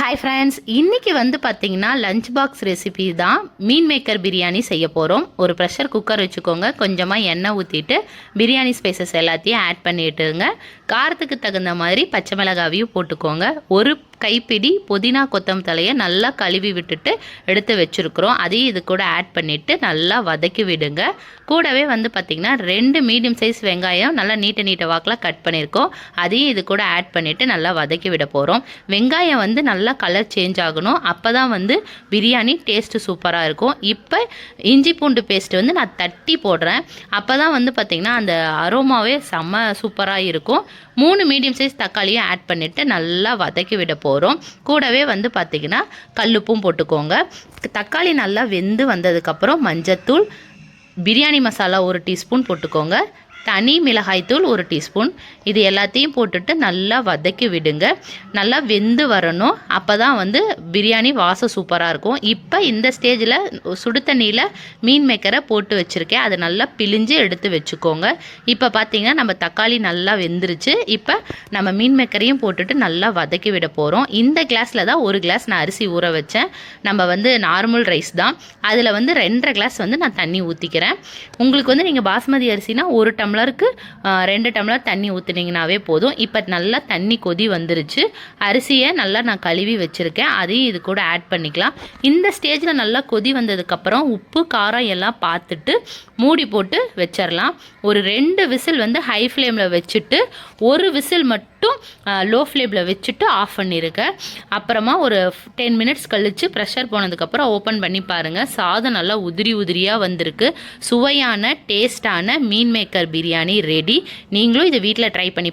Hi friends, இன்றைக்கி வந்து பார்த்திங்கன்னா லஞ்ச் பாக்ஸ் ரெசிபி தான். மீன் மேக்கர் பிரியாணி செய்ய போகிறோம். ஒரு ப்ரெஷர் குக்கர் வச்சுக்கோங்க. கொஞ்சமாக எண்ணெய் ஊற்றிட்டு பிரியாணி ஸ்பைசஸ் எல்லாத்தையும் ஆட் பண்ணிட்டுங்க. காரத்துக்கு தகுந்த மாதிரி பச்சை மிளகாவையும் போட்டுக்கோங்க. ஒரு கைப்பிடி புதினா கொத்தமல்லி தலையை நல்லா கழுவி விட்டுட்டு எடுத்து வச்சுருக்குறோம். அதையும் இது கூட ஆட் பண்ணிவிட்டு நல்லா வதக்கி விடுங்க. கூடவே வந்து பார்த்திங்கன்னா 2 மீடியம் சைஸ் வெங்காயம் நல்லா நீட்ட வாக்கில் கட் பண்ணியிருக்கோம். அதையும் இது கூட ஆட் பண்ணிவிட்டு நல்லா வதக்கி விட போகிறோம். வெங்காயம் வந்து நல்லா கலர் சேஞ்ச் ஆகணும். அப்போ தான் வந்து பிரியாணி டேஸ்ட்டு சூப்பராக இருக்கும். இப்போ இஞ்சி பூண்டு பேஸ்ட்டு வந்து நான் தட்டி போடுறேன். அப்போ தான் வந்து பார்த்திங்கன்னா அந்த அரோமாவே செம்ம சூப்பராக இருக்கும். 3 மீடியம் சைஸ் தக்காளியும் ஆட் பண்ணிவிட்டு நல்லா வதக்கி விட போகிறோம். கூடவே வந்து பார்த்திங்கன்னா கல்லுப்பும் போட்டுக்கோங்க. தக்காளி நல்லா வெந்து வந்ததுக்கப்புறம் மஞ்சத்தூள், பிரியாணி மசாலா 1 டீஸ்பூன் போட்டுக்கோங்க. தனி மிளகாய்த்தூள் 1 டீஸ்பூன். இது எல்லாத்தையும் போட்டுட்டு நல்லா வதக்கி விடுங்க. நல்லா வெந்து வரணும். அப்போ தான் வந்து பிரியாணி வாசம் சூப்பராக இருக்கும். இப்போ இந்த ஸ்டேஜில் சுடு தண்ணியில் மீன் மேக்கரை போட்டு வச்சுருக்கேன். அதை நல்லா பிழிஞ்சு எடுத்து வச்சுக்கோங்க. இப்போ பார்த்திங்கன்னா நம்ம தக்காளி நல்லா வெந்துருச்சு. இப்போ நம்ம மீன் மேக்கரையும் போட்டுட்டு நல்லா வதக்கி விட போகிறோம். இந்த கிளாஸில் தான் 1 கிளாஸ் நான் அரிசி ஊற வச்சேன். நம்ம வந்து நார்மல் ரைஸ் தான். அதில் வந்து 2.5 கிளாஸ் வந்து நான் தண்ணி ஊற்றிக்கிறேன். உங்களுக்கு வந்து நீங்கள் பாஸ்மதி அரிசினா 1 டம்ளருக்கு 2 டம்ளர் தண்ணி ஊற்றுனீங்கனாவே போதும். இப்போ நல்லா தண்ணி கொதி வந்துருச்சு. அரிசியை நல்லா நான் கழுவி வச்சுருக்கேன். அதையும் இது கூட ஆட் பண்ணிக்கலாம். இந்த ஸ்டேஜில் நல்லா கொதி வந்ததுக்கப்புறம் உப்பு காரம் எல்லாம் பார்த்துட்டு மூடி போட்டு வச்சிடலாம். ஒரு 2 விசில் வந்து ஹை ஃப்ளேமில் வச்சுட்டு 1 விசில் மட்டும் லோ ஃப்ளேமில் வச்சுட்டு ஆஃப் பண்ணிடுங்க. அப்புறமா ஒரு 10 மினிட்ஸ் கழித்து ப்ரெஷர் போனதுக்கப்புறம் ஓப்பன் பண்ணி பாருங்கள். சாதம் நல்லா உதிரியாக வந்திருக்கு. சுவையான டேஸ்டான மீன் மேக்கர் பிரியாணி ரெடி. நீங்களும் இதை வீட்டில் ட்ரை பண்ணி